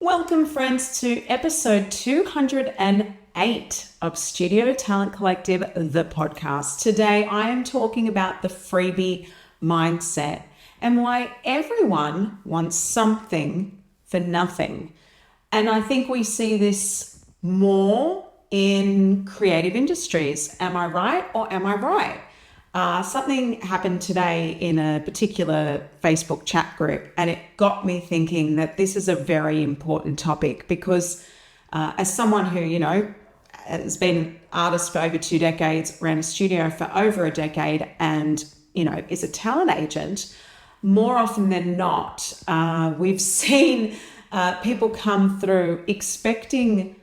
Welcome, friends, to episode 208 of Studio Talent Collective, the podcast. Today, I am talking about the freebie mindset and why everyone wants something for nothing. And I think we see this more in creative industries. Am I right or am I right? Something happened today in a particular Facebook chat group, and it got me thinking that this is a very important topic because as someone who, has been an artist for over 2 decades, ran a studio for over a decade, and, is a talent agent, more often than not, we've seen people come through expecting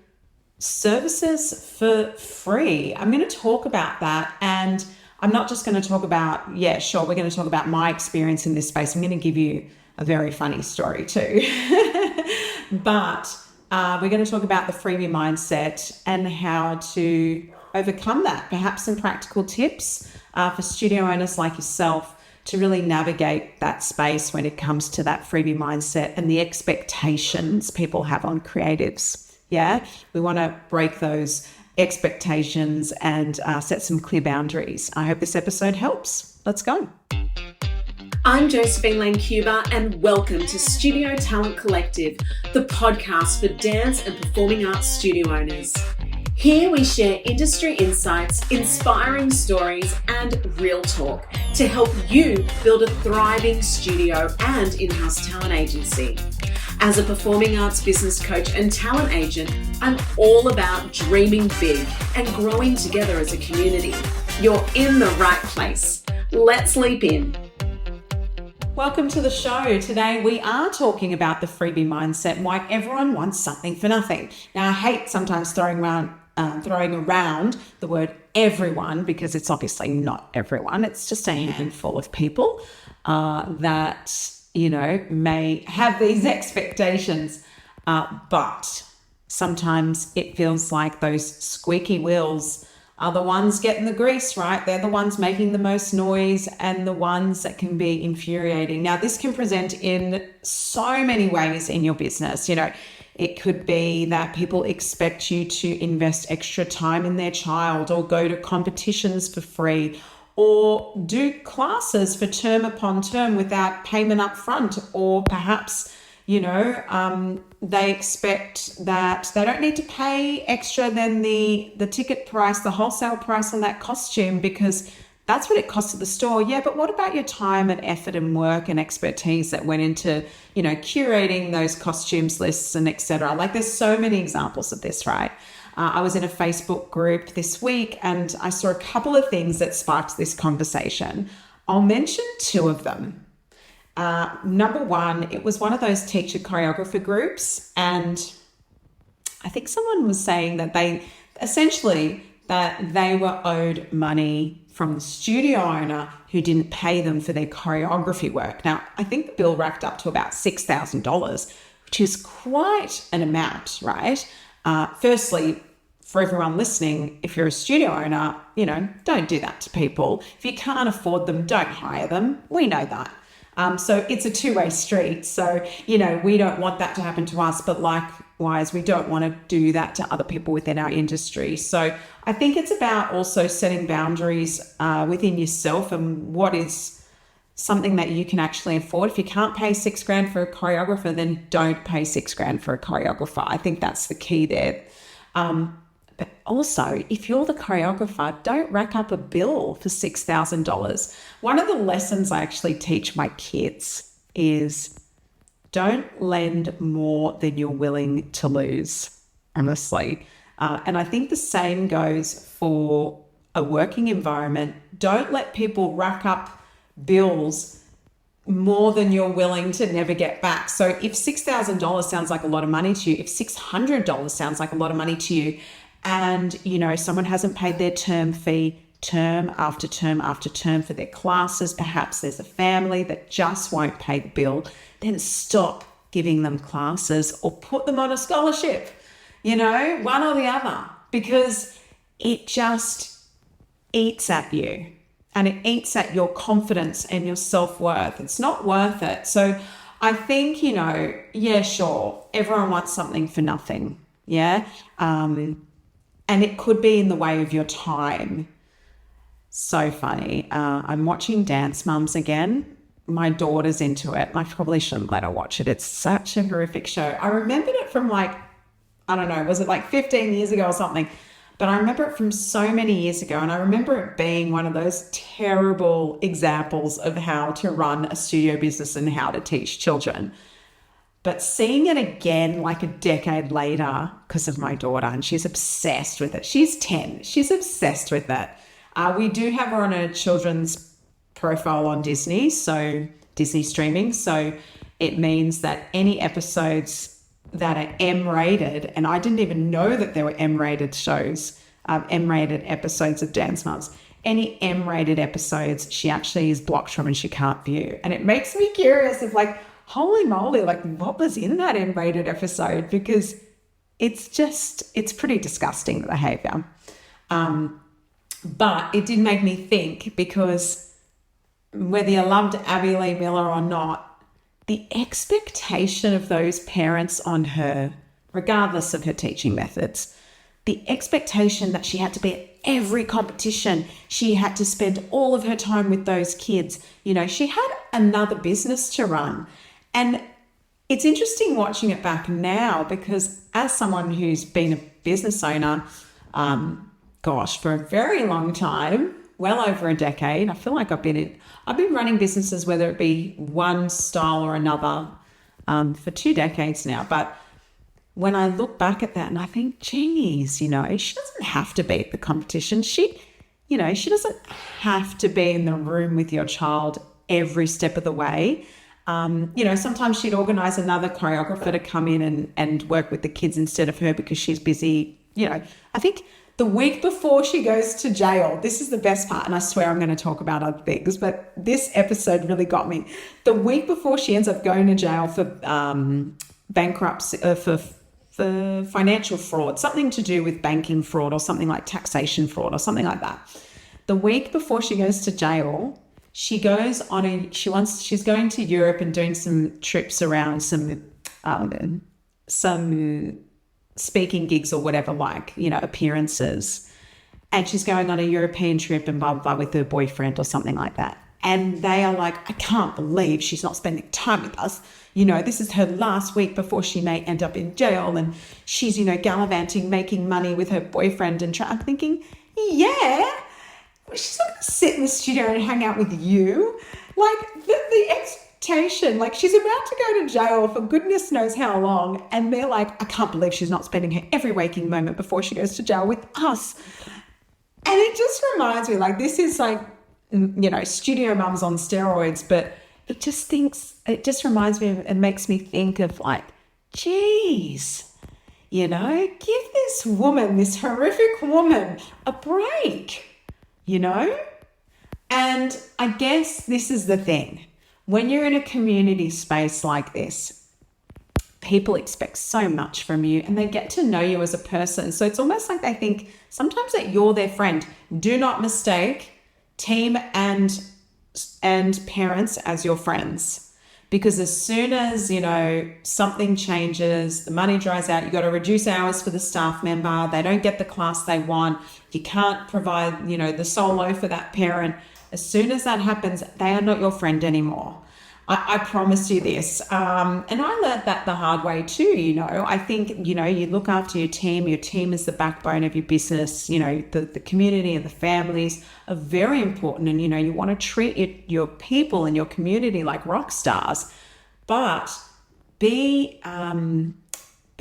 services for free. I'm going to talk about that, and I'm not just going to talk about, we're going to talk about my experience in this space. I'm going to give you a very funny story too. But we're going to talk about the freebie mindset and how to overcome that. Perhaps some practical tips for studio owners like yourself to really navigate that space when it comes to that freebie mindset and the expectations people have on creatives. Yeah, we want to break those expectations and set some clear boundaries. I hope this episode helps. Let's go. I'm Josephine Lancuba, and welcome to Studio Talent Collective, the podcast for dance and performing arts studio owners. Here we share industry insights, inspiring stories, and real talk to help you build a thriving studio and in-house talent agency. As a performing arts business coach and talent agent, I'm all about dreaming big and growing together as a community. You're in the right place. Let's leap in. Welcome to the show. Today we are talking about the freebie mindset and why everyone wants something for nothing. Now, I hate sometimes throwing around the word everyone, because it's obviously not everyone. It's just a handful of people that may have these expectations, but sometimes it feels like those squeaky wheels are the ones getting the grease, right? They're the ones making the most noise and the ones that can be infuriating. Now, this can present in so many ways in your business. It could be that people expect you to invest extra time in their child, or go to competitions for free, or do classes for term upon term without payment up front, or perhaps, they expect that they don't need to pay extra than the ticket price, the wholesale price on that costume, because that's what it costs at the store. Yeah, but what about your time and effort and work and expertise that went into, curating those costumes lists and etc. Like, there's so many examples of this, right? I was in a Facebook group this week and I saw a couple of things that sparked this conversation. I'll mention 2 of them. Number 1, it was one of those teacher choreographer groups, and I think someone was saying that they were owed money from the studio owner who didn't pay them for their choreography work. Now, I think the bill racked up to about $6,000, which is quite an amount, right? Firstly, for everyone listening, if you're a studio owner, don't do that to people. If you can't afford them, don't hire them. We know that. So it's a two-way street. So, we don't want that to happen to us, but likewise, we don't want to do that to other people within our industry. So I think it's about also setting boundaries within yourself and what is something that you can actually afford. If you can't pay $6,000 for a choreographer, then don't pay $6,000 for a choreographer. I think that's the key there. But also, if you're the choreographer, don't rack up a bill for $6,000. One of the lessons I actually teach my kids is don't lend more than you're willing to lose, honestly. And I think the same goes for a working environment. Don't let people rack up bills more than you're willing to never get back. So if $6,000 sounds like a lot of money to you, if $600 sounds like a lot of money to you, and someone hasn't paid their term fee term after term after term for their classes, perhaps there's a family that just won't pay the bill, then stop giving them classes or put them on a scholarship, one or the other, because it just eats at you. And it eats at your confidence and your self-worth. It's not worth it. So I think, yeah, sure, everyone wants something for nothing. Yeah. And it could be in the way of your time. So funny. I'm watching Dance Mums again. My daughter's into it. I probably shouldn't let her watch it. It's such a horrific show. I remembered it from I don't know, was it 15 years ago or something? But I remember it from so many years ago. And I remember it being one of those terrible examples of how to run a studio business and how to teach children. But seeing it again a decade later because of my daughter, and she's obsessed with it. She's 10. She's obsessed with it. We do have her on a children's profile on Disney, so Disney streaming. So it means that any episodes that are M-rated, and I didn't even know that there were M-rated shows, M-rated episodes of Dance Moms. Any M-rated episodes, she actually is blocked from and she can't view. And it makes me curious of holy moly, what was in that M-rated episode? Because it's pretty disgusting, the behavior. But it did make me think, because whether you loved Abby Lee Miller or not, the expectation of those parents on her, regardless of her teaching methods, the expectation that she had to be at every competition, she had to spend all of her time with those kids. She had another business to run. And it's interesting watching it back now, because as someone who's been a business owner, for a very long time, well over a decade, I feel like I've been running businesses, whether it be one style or another, for 2 decades now. But when I look back at that and I think, geez, she doesn't have to be at the competition. She doesn't have to be in the room with your child every step of the way. Sometimes she'd organize another choreographer to come in and work with the kids instead of her because she's busy. I think the week before she goes to jail, this is the best part, and I swear I'm going to talk about other things, but this episode really got me. The week before she ends up going to jail for bankruptcy, for financial fraud, something to do with banking fraud or something like taxation fraud or something like that. The week before she goes to jail, she goes on she's going to Europe and doing some trips around some speaking gigs or whatever, appearances. And she's going on a European trip and blah, blah, blah with her boyfriend or something like that. And they are I can't believe she's not spending time with us. This is her last week before she may end up in jail. And she's, gallivanting, making money with her boyfriend. And I'm thinking, yeah, she's not going to sit in the studio and hang out with you. The expectation, she's about to go to jail for goodness knows how long. And they're I can't believe she's not spending her every waking moment before she goes to jail with us. And it just reminds me, this is studio mums on steroids, but it just reminds me and makes me think of geez, give this woman, this horrific woman, a break, And I guess this is the thing. When you're in a community space like this, people expect so much from you and they get to know you as a person. So it's almost like they think sometimes that you're their friend. Do not mistake team and parents as your friends, because as soon as something changes, the money dries out, you got to reduce hours for the staff member, they don't get the class they want, you can't provide the solo for that parent. As soon as that happens, they are not your friend anymore. I promise you this. And I learned that the hard way too. I think, you look after your team is the backbone of your business. The community and the families are very important. And, you want to treat your people and your community like rock stars, but be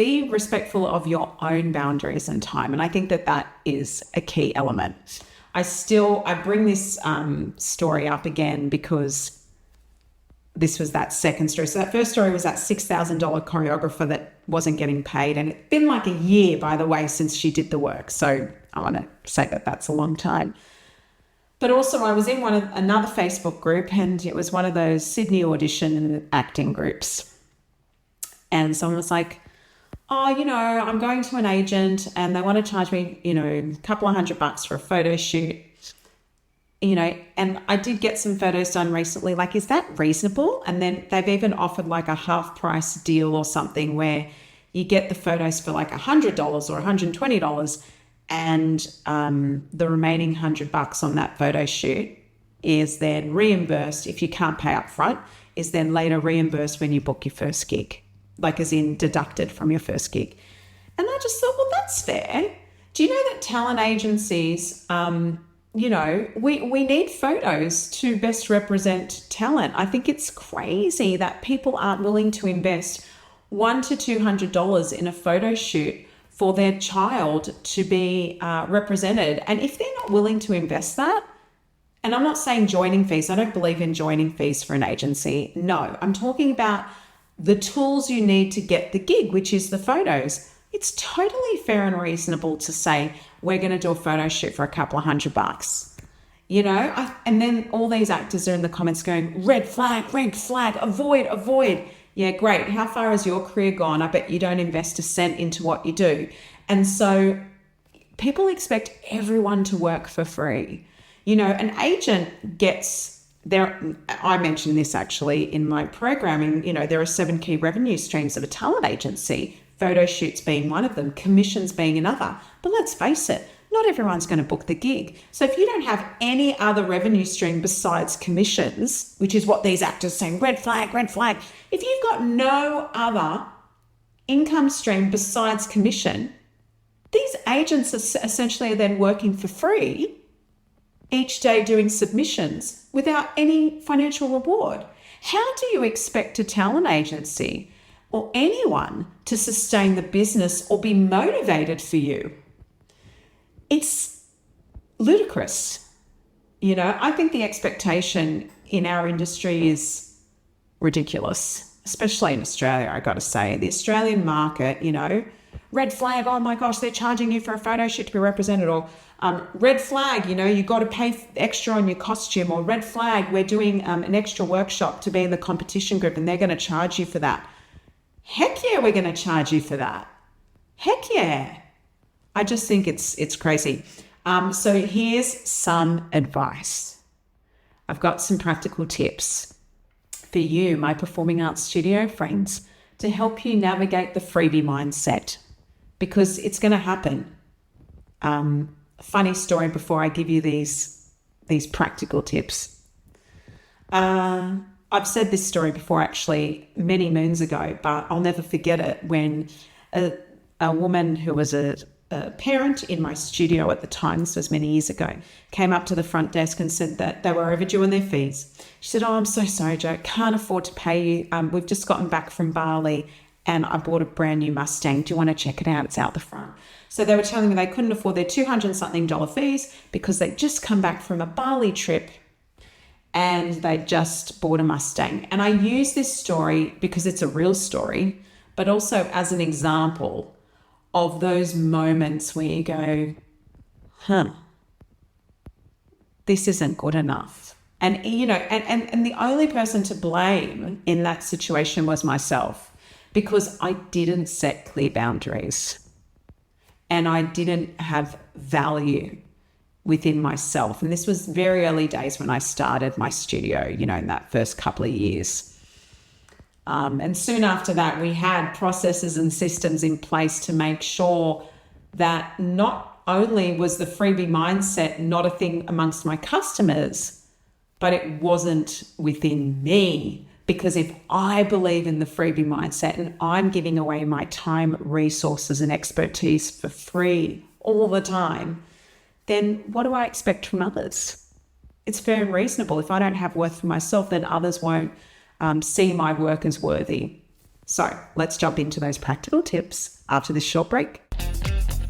respectful of your own boundaries and time. And I think that is a key element. I bring this story up again because this was that second story. So that first story was that $6,000 choreographer that wasn't getting paid. And it's been a year, by the way, since she did the work. So I want to say that that's a long time. But also I was in another Facebook group, and it was one of those Sydney audition acting groups. And someone was like, oh, I'm going to an agent and they want to charge me, a couple of $100 for a photo shoot. And I did get some photos done recently. Like, is that reasonable? And then they've even offered like a half price deal or something where you get the photos for like $100 or $120, and the remaining $100 on that photo shoot is then reimbursed. If you can't pay up front, is then later reimbursed when you book your first gig, like as in deducted from your first gig. And I just thought, well, that's fair. Do you know that talent agencies, we need photos to best represent talent? I think it's crazy that people aren't willing to invest $100 to $200 in a photo shoot for their child to be represented. And if they're not willing to invest that, and I'm not saying joining fees, I don't believe in joining fees for an agency. No, I'm talking about the tools you need to get the gig, which is the photos. It's totally fair and reasonable to say, we're going to do a photo shoot for a couple of $100. And then all these actors are in the comments going, red flag, avoid. Yeah, great. How far has your career gone? I bet you don't invest a cent into what you do. And so people expect everyone to work for free. An agent gets there. I mentioned this actually in my programming. There are 7 key revenue streams of a talent agency, photo shoots being one of them, commissions being another. But let's face it, not everyone's going to book the gig. So if you don't have any other revenue stream besides commissions, which is what these actors saying, red flag, if you've got no other income stream besides commission, these agents are essentially then working for free each day doing submissions without any financial reward. How do you expect a talent agency or anyone to sustain the business or be motivated for you? It's ludicrous. I think the expectation in our industry is ridiculous, especially in Australia, I got to say. The Australian market, red flag, oh my gosh, they're charging you for a photo shoot to be represented, or red flag, you got to pay extra on your costume, or red flag, we're doing an extra workshop to be in the competition group and they're going to charge you for that. Heck yeah, we're going to charge you for that. Heck yeah. I just think it's crazy. So here's some advice. I've got some practical tips for you, my performing arts studio friends, to help you navigate the freebie mindset, because it's going to happen. Funny story before I give you these practical tips. I've said this story before actually many moons ago, but I'll never forget it when a woman who was a parent in my studio at the time, this was many years ago, came up to the front desk and said that they were overdue on their fees. She said, oh, I'm so sorry, Jo, can't afford to pay you. We've just gotten back from Bali and I bought a brand new Mustang. Do you want to check it out? It's out the front. So they were telling me they couldn't afford their $200-something fees because they'd just come back from a Bali trip and they just bought a Mustang. And I use this story because it's a real story, but also as an example of those moments where you go, this isn't good enough. And, and the only person to blame in that situation was myself, because I didn't set clear boundaries and I didn't have value within myself. And this was very early days when I started my studio, in that first couple of years. And soon after that, we had processes and systems in place to make sure that not only was the freebie mindset not a thing amongst my customers, but it wasn't within me. Because if I believe in the freebie mindset and I'm giving away my time, resources, and expertise for free all the time, then what do I expect from others? It's fair and reasonable. If I don't have worth for myself, then others won't see my work as worthy. So let's jump into those practical tips after this short break.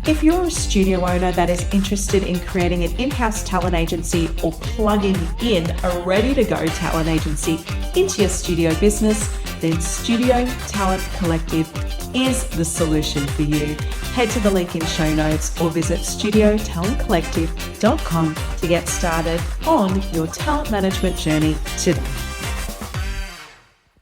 If you're a studio owner that is interested in creating an in-house talent agency or plugging in a ready-to-go talent agency into your studio business, then Studio Talent Collective is the solution for you. Head to the link in show notes or visit studiotalentcollective.com to get started on your talent management journey today.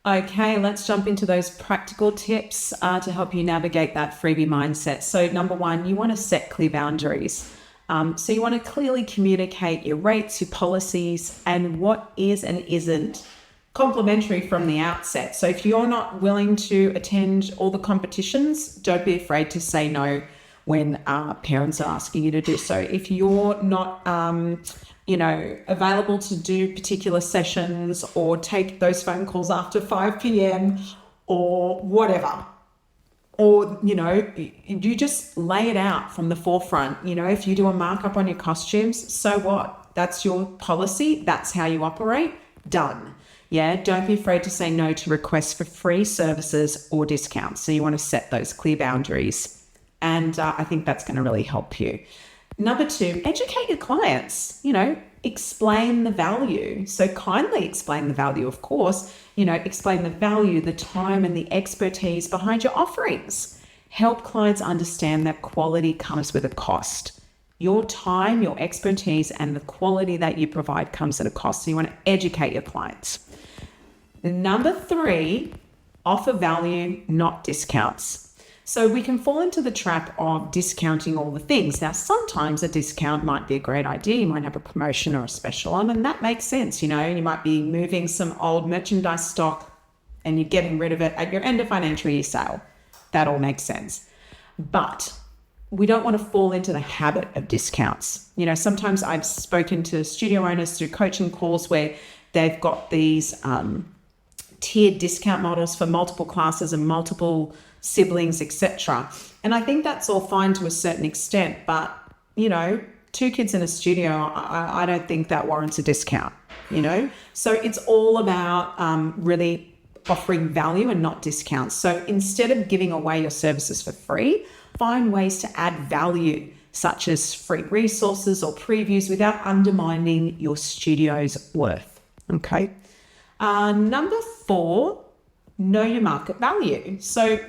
Okay, let's jump into those practical tips to help you navigate that freebie mindset. So number one, you want to set clear boundaries. So you want to clearly communicate your rates, your policies, and what is and isn't complimentary from the outset. So if you're not willing to attend all the competitions, don't be afraid to say no when parents are asking you to do so. If you're not, available to do particular sessions or take those phone calls after 5 p.m. or whatever, or, you just lay it out from the forefront. If you do a markup on your costumes, so what? That's your policy. That's how you operate. Done. Yeah. Don't be afraid to say no to requests for free services or discounts. So you want to set those clear boundaries. And I think that's going to really help you. Number 2, educate your clients, explain the value. So kindly explain the value, of course, explain the value, the time and the expertise behind your offerings. Help clients understand that quality comes with a cost. Your time, your expertise, and the quality that you provide comes at a cost. So you want to educate your clients. Number 3, offer value, not discounts. So we can fall into the trap of discounting all the things. Now, sometimes a discount might be a great idea. You might have a promotion or a special on, and that makes sense. You might be moving some old merchandise stock and you're getting rid of it at your end of financial year sale. That all makes sense. But we don't want to fall into the habit of discounts. Sometimes I've spoken to studio owners through coaching calls where they've got these tiered discount models for multiple classes and multiple siblings, etc. And I think that's all fine to a certain extent, but 2 kids in a studio, I don't think that warrants a discount. So it's all about really offering value and not discounts. So instead of giving away your services for free, find ways to add value, such as free resources or previews, without undermining your studio's worth. Okay. Number 4, know your market value. So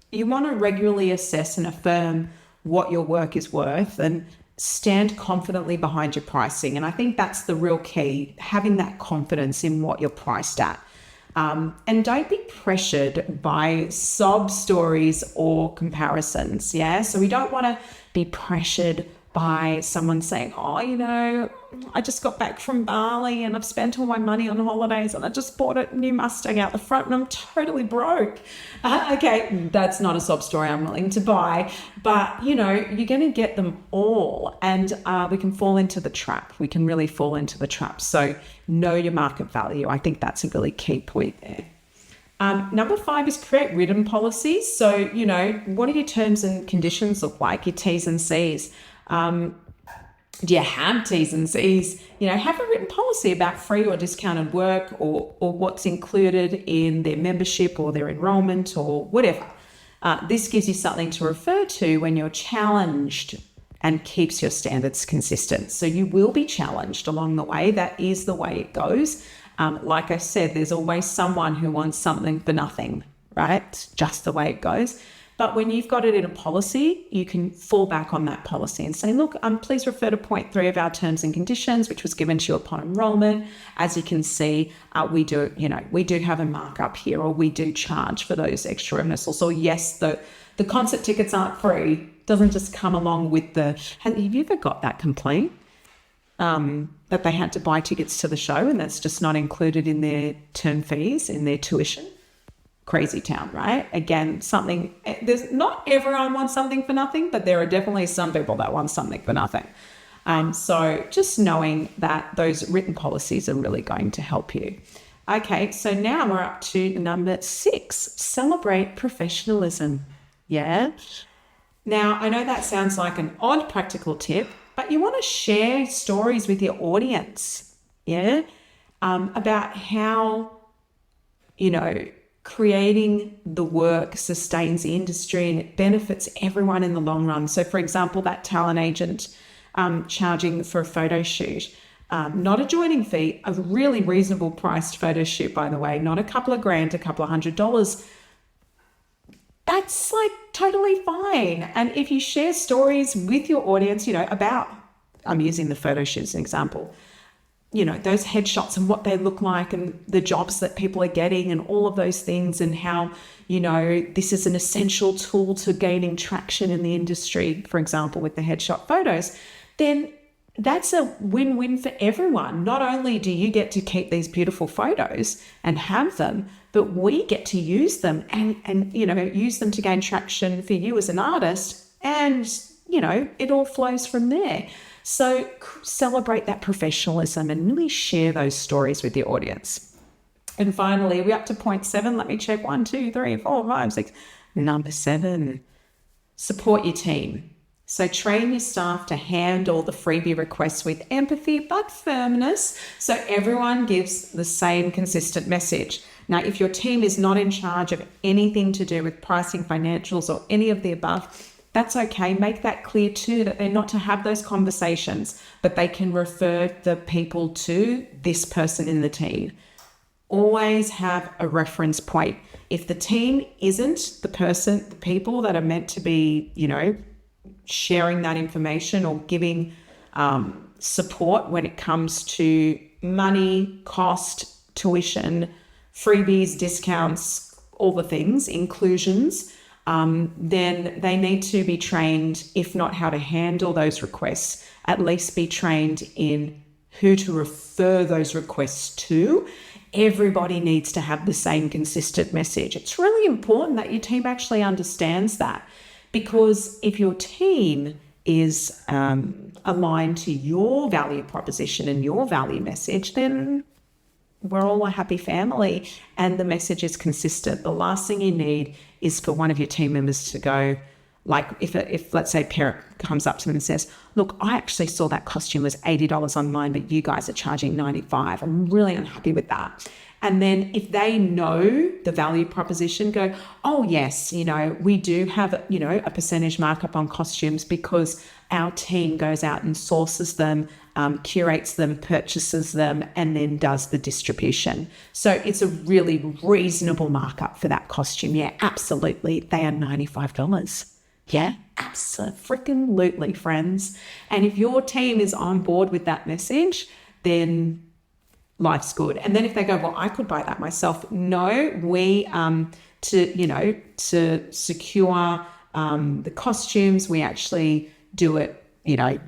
you want to regularly assess and affirm what your work is worth and stand confidently behind your pricing. And I think that's the real key, having that confidence in what you're priced at. And don't be pressured by sob stories or comparisons. Yeah. So we don't want to be pressured by someone saying, I just got back from Bali and I've spent all my money on holidays and I just bought a new Mustang out the front and I'm totally broke. Okay, that's not a sob story I'm willing to buy, but you're going to get them all, and we can fall into the trap. We can really fall into the trap. So know your market value. I think that's a really key point there. Number 5 is create written policies. So, what do your terms and conditions look like, your T's and C's? Do you have T's and C's? Have a written policy about free or discounted work or what's included in their membership or their enrollment or whatever. This gives you something to refer to when you're challenged and keeps your standards consistent. So you will be challenged along the way. That is the way it goes. Like I said, there's always someone who wants something for nothing, right? It's just the way it goes. But when you've got it in a policy, you can fall back on that policy and say, look, please refer to point 3 of our terms and conditions, which was given to you upon enrollment. As you can see, we do have a markup here, or we do charge for those extra rehearsals. Or yes, the concert tickets aren't free. Doesn't just come along with have you ever got that complaint? That they had to buy tickets to the show and that's just not included in their term fees, in their tuition? Crazy town, right? Again, there's not everyone wants something for nothing, but there are definitely some people that want something for nothing. So just knowing that those written policies are really going to help you. Okay, so now we're up to number 6, celebrate professionalism. Yeah. Now, I know that sounds like an odd practical tip, but you want to share stories with your audience, yeah, about how, creating the work sustains the industry and it benefits everyone in the long run. So, for example, that talent agent charging for a photo shoot, not a joining fee, a really reasonable priced photo shoot, by the way, not a couple of grand, a couple of $100. That's totally fine. And if you share stories with your audience, about, I'm using the photo shoot as an example, those headshots and what they look like and the jobs that people are getting and all of those things, and how, this is an essential tool to gaining traction in the industry, for example, with the headshot photos. then that's a win-win for everyone. Not only do you get to keep these beautiful photos and have them, but we get to use them and use them to gain traction for you as an artist. And, it all flows from there. So celebrate that professionalism and really share those stories with your audience. And finally, we're up to point 7. Let me check. 1, 2, 3, 4, 5, 6. Number 7, support your team. So train your staff to handle the freebie requests with empathy but firmness, so everyone gives the same consistent message. Now, if your team is not in charge of anything to do with pricing, financials, or any of the above, that's okay. Make that clear too, that they're not to have those conversations, but they can refer the people to this person in the team. Always have a reference point. If the team isn't the people that are meant to be, sharing that information or giving support when it comes to money, cost, tuition, freebies, discounts, all the things, inclusions, then they need to be trained, if not how to handle those requests, at least be trained in who to refer those requests to. Everybody needs to have the same consistent message. It's really important that your team actually understands that, because if your team is aligned to your value proposition and your value message, then we're all a happy family and the message is consistent. The last thing you need is for one of your team members to go, like if let's say a parent comes up to them and says, look, I actually saw that costume was $80 online, but you guys are charging $95. I'm really unhappy with that. And then if they know the value proposition, go, oh yes, we do have, a percentage markup on costumes because our team goes out and sources them, curates them, purchases them, and then does the distribution. So it's a really reasonable markup for that costume. Yeah, absolutely. They are $95. Yeah, absolutely, friends. And if your team is on board with that message, then life's good. And then if they go, well, I could buy that myself. No, we, to secure the costumes, we actually do it,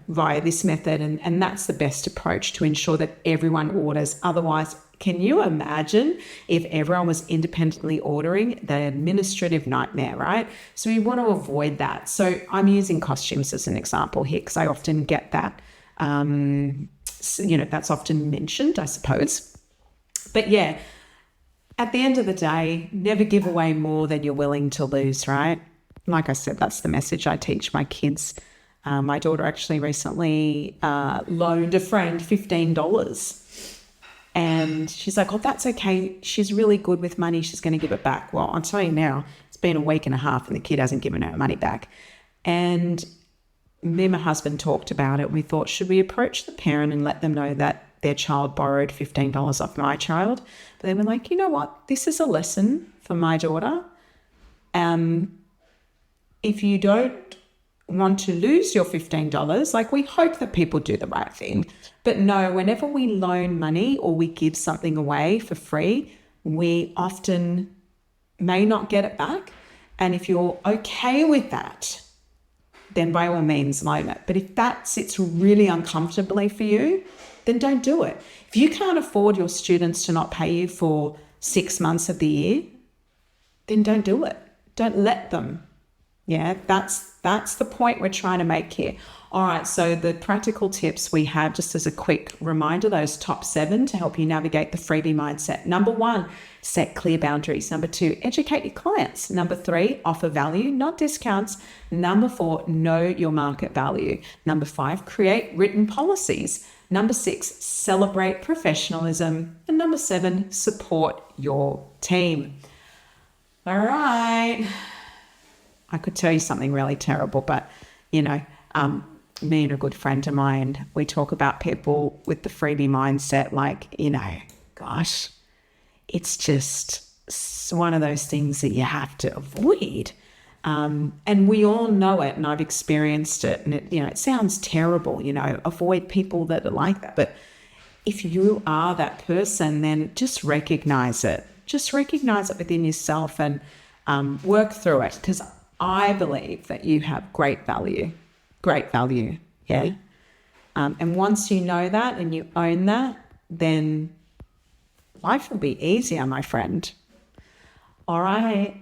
via this method. And that's the best approach to ensure that everyone orders. Otherwise, can you imagine if everyone was independently ordering? The administrative nightmare, right? So we want to avoid that. So I'm using costumes as an example here because I often get that. That's often mentioned, I suppose. But yeah, at the end of the day, never give away more than you're willing to lose, right? Like I said, that's the message I teach my kids. My daughter actually recently loaned a friend $15. And she's like, oh, that's okay. She's really good with money. She's going to give it back. Well, I'll tell you now, it's been a week and a half and the kid hasn't given her money back. And me and my husband talked about it. We thought, should we approach the parent and let them know that their child borrowed $15 off my child? But they were like, you know what? This is a lesson for my daughter. If you don't want to lose your $15, like we hope that people do the right thing. But no, whenever we loan money or we give something away for free, we often may not get it back. And if you're okay with that, then by all means loan it. But if that sits really uncomfortably for you, then don't do it. If you can't afford your students to not pay you for 6 months of the year, then don't do it. Don't let them. Yeah, that's the point we're trying to make here. All right, so the practical tips we have, just as a quick reminder, those top 7 to help you navigate the freebie mindset. Number 1, set clear boundaries. Number 2, educate your clients. Number 3, offer value, not discounts. Number 4, know your market value. Number 5, create written policies. Number 6, celebrate professionalism. And number 7, support your team. All right. I could tell you something really terrible, but, me and a good friend of mine, we talk about people with the freebie mindset, like, gosh, it's just one of those things that you have to avoid. And we all know it, and I've experienced it, and it sounds terrible, avoid people that are like that. But if you are that person, then just recognize it. Just recognize it within yourself and work through it, because I believe that you have great value. Yeah. And once you know that and you own that, then life will be easier, my friend. All right.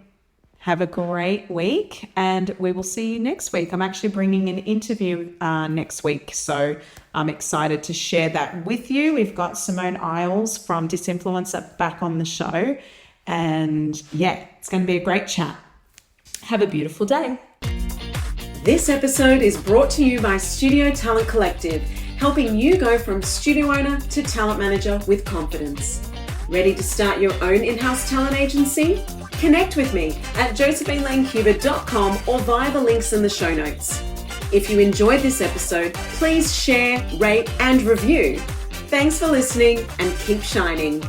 Have a great week, and we will see you next week. I'm actually bringing an interview next week, so I'm excited to share that with you. We've got Simone Isles from Disinfluencer back on the show, and yeah, it's going to be a great chat. Have a beautiful day. This episode is brought to you by Studio Talent Collective, helping you go from studio owner to talent manager with confidence. Ready to start your own in-house talent agency? Connect with me at josephinelancuba.com or via the links in the show notes. If you enjoyed this episode, please share, rate, and review. Thanks for listening, and keep shining.